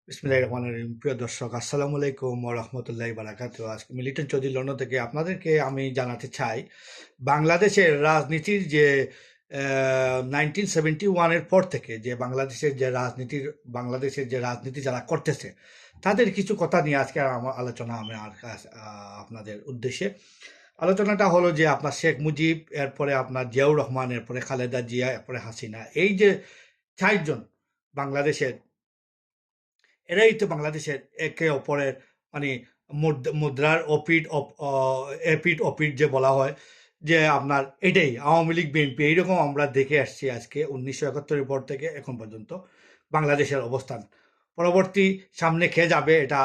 বিসমিল্লাহির রহমানির রহিম। প্রিয় দর্শক, আসসালামু আলাইকুম ওয়া রাহমাতুল্লাহি ওয়া বারাকাতুহু। আজকে মিলিটন চৌধুরী লন্ডন থেকে আপনাদেরকে আমি জানাতে চাই, বাংলাদেশের রাজনীতির যে 1971 এর পর থেকে যে বাংলাদেশের যে রাজনীতি যারা করতেছে, তাদের কিছু কথা নিয়ে আজকে আমার আলোচনা আপনাদের উদ্দেশ্যে। আলোচনাটা হলো যে আপনার শেখ মুজিব, এরপরে আপনার জিয়াউর রহমান, এরপরে খালেদা জিয়া, এরপরে হাসিনা, এই যে 4 জন বাংলাদেশের, এরাই তো বাংলাদেশের একে অপরের মানে মুদ্রার এপিঠ ওপিঠ যে বলা হয়, যে আপনার এটাই আওয়ামী লীগ বিএনপি, এইরকম আমরা দেখে আসছি আজকে 1971-এর পর থেকে এখন পর্যন্ত বাংলাদেশের অবস্থান। পরবর্তী সামনে খেয়ে যাবে এটা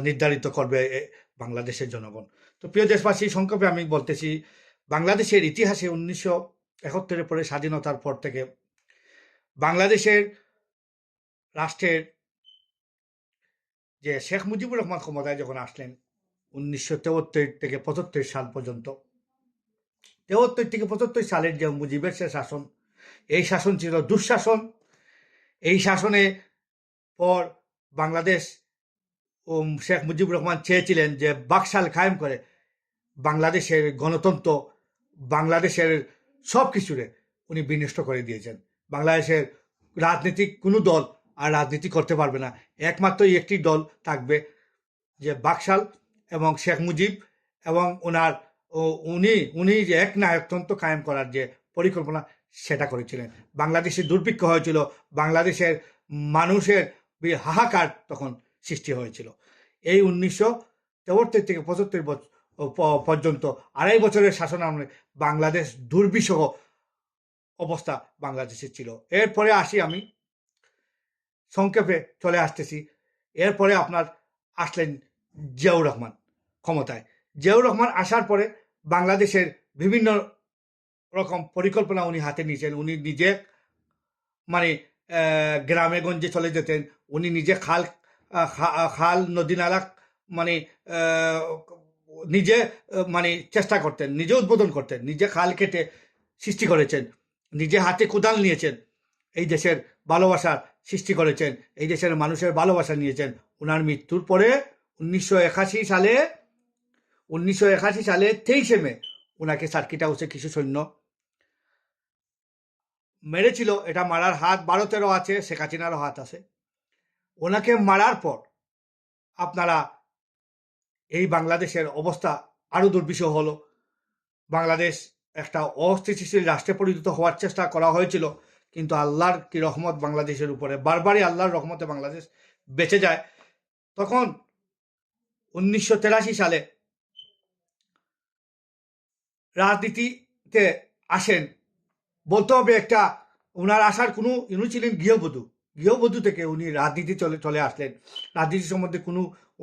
নির্ধারিত করবে বাংলাদেশের জনগণ। তো প্রিয় দেশবাসী, সংক্ষেপে আমি বলতেছি, বাংলাদেশের ইতিহাসে 1971-এর পরে স্বাধীনতার পর থেকে বাংলাদেশের রাষ্ট্রের যে শেখ মুজিবুর রহমান ক্ষমতায় যখন আসলেন 1973 থেকে 75 সাল পর্যন্ত, 73 থেকে 75 সালের যে মুজিবের সে শাসন, এই শাসন ছিল দুঃশাসন। এই শাসনে পর বাংলাদেশ শেখ মুজিবুর রহমান চেয়েছিলেন যে বাকশাল কায়েম করে বাংলাদেশের গণতন্ত্র, বাংলাদেশের সব কিছুরে উনি বিনষ্ট করে দিয়েছেন। বাংলাদেশের রাজনীতিক কোনো দল আর রাজনীতি করতে পারবে না, একমাত্র একটি দল থাকবে, যে বাকশাল এবং শেখ মুজিব এবং ওনার উনি উনি যে এক নায়কতন্ত্র কায়েম করার যে পরিকল্পনা, সেটা করেছিলেন। বাংলাদেশে দুর্ভিক্ষ হয়েছিল, বাংলাদেশের মানুষের হাহাকার তখন সৃষ্টি হয়েছিল। এই 1973 থেকে 75 পর্যন্ত 2.5 বছরের শাসন আমলে বাংলাদেশ দুর্বিষহ অবস্থা বাংলাদেশে ছিল। এরপরে আসি আমি, সংক্ষেপে চলে আসতেছি। এরপরে আপনার আসলেন জিয়াউর রহমান ক্ষমতায়। জিয়াউর রহমান আসার পরে বাংলাদেশের বিভিন্ন রকম পরিকল্পনা উনি হাতে নিয়েছেন। উনি নিজে মানে গ্রামে গঞ্জে চলে যেতেন, উনি নিজে খাল নদী নালা মানে নিজে মানে চেষ্টা করতেন, নিজে উদ্বোধন করতেন, নিজে খাল কেটে সৃষ্টি করেছেন, নিজে হাতে কোদাল নিয়েছেন, এই দেশের ভালোবাসার সৃষ্টি করেছেন, এই দেশের মানুষের ভালোবাসা নিয়েছেন। ওনার মৃত্যুর পরে 1981 সালে 23শে মে ওনাকে সার্কিট হাউসে কিছু সৈন্য মেরেছিল। এটা মারার হাত ভারতেরও আছে, শেখ হাসিনারও হাত আছে। ওনাকে মারার পর আপনারা এই বাংলাদেশের অবস্থা আরও দুর্বিষহ হলো। বাংলাদেশ একটা অস্থিতিশীল রাষ্ট্রে পরিণত হওয়ার চেষ্টা করা হয়েছিল, কিন্তু আল্লাহর কি রহমত বাংলাদেশের উপরে, বারবারই আল্লাহর রহমতে বাংলাদেশ বেঁচে যায়। তখন 1983 সালে রাজনীতিতে আসেন, বলতে হবে একটা, ওনার আসার কোনো, উনি ছিলেন গৃহবধূ থেকে উনি রাজনীতি চলে আসলেন। রাজনীতি সম্বন্ধে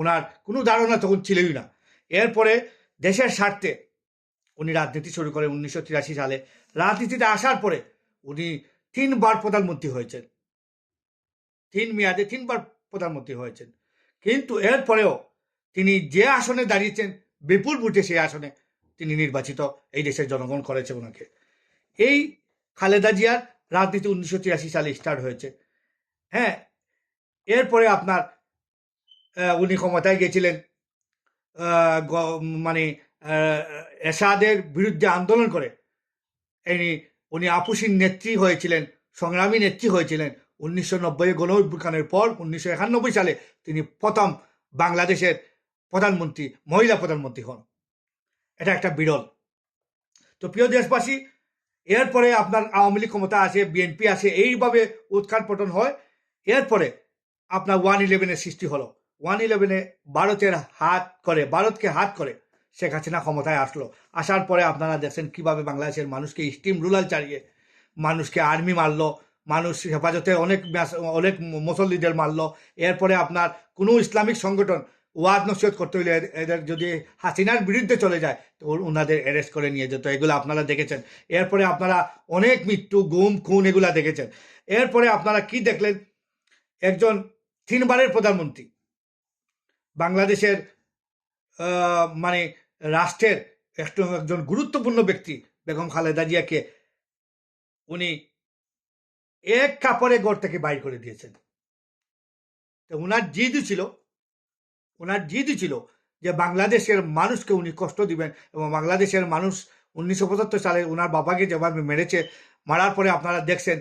ওনার কোনো ধারণা তখন ছিলই না। এরপরে দেশের স্বার্থে উনি রাজনীতি শুরু করেন 1983 সালে। রাজনীতিতে আসার পরে উনি 3বার প্রধানমন্ত্রী হয়েছেন, 3 মেয়াদে 3বার প্রধানমন্ত্রী হয়েছেন। কিন্তু এরপরেও তিনি যে আসনে দাঁড়িয়েছেন, বিপুল ভোটে সেই আসনে তিনি নির্বাচিত, এই দেশের জনগণ করেছে ওনাকে। এই খালেদা জিয়ার রাজনীতি 1983 সালে স্টার্ট হয়েছে। হ্যাঁ, এরপরে আপনার উনি ক্ষমতায় গেছিলেন, মানে এরশাদের বিরুদ্ধে আন্দোলন করে উনি আপুসীর নেত্রী হয়েছিলেন, সংগ্রামী নেত্রী হয়েছিলেন। 1990 গণ অভ্যুত্থানের পর 1991 সালে তিনি প্রথম বাংলাদেশের প্রধানমন্ত্রী, মহিলা প্রধানমন্ত্রী হন। এটা একটা বিরল। তো প্রিয় দেশবাসী, এরপরে আপনার আওয়ামী লীগ ক্ষমতা আসে, বিএনপি আসে, এইভাবে উৎখান পতন হয়। এরপরে আপনার 111-এর সৃষ্টি হলো। 111-এ ভারতকে হাত করে শেখ হাসিনা ক্ষমতায় আসলো। আসার পরে আপনারা দেখছেন কিভাবে বাংলাদেশের মানুষকে স্টিম রুলার চালিয়ে মানুষকে আর্মি মারলো, মানুষ হেফাজতে অনেক মুসল্লিদের মারলো। এরপরে আপনার কোনো ইসলামিক সংগঠন ওয়াজ নসিহত করতে হইলে এদের যদি হাসিনার বিরুদ্ধে চলে যায় তো ওনাদের অ্যারেস্ট করে নিয়ে যেত, এগুলো আপনারা দেখেছেন। এরপরে আপনারা অনেক মৃত্যু, গুম, খুন এগুলা দেখেছেন। এরপরে আপনারা কি দেখলেন, একজন 3বারের প্রধানমন্ত্রী, বাংলাদেশের মানে রাষ্ট্রের একজন গুরুত্বপূর্ণ ব্যক্তি বেগম খালেদা জিয়াকে উনি এক কাপড়ে ঘর থেকে বাইর করে দিয়েছেন। তো ওনার জিদই ছিল যে বাংলাদেশের মানুষকে উনি কষ্ট দিবেন, এবং বাংলাদেশের মানুষ 1975 সালে ওনার বাবাকে যেভাবে মেরেছে, মারার পরে আপনারা দেখছেন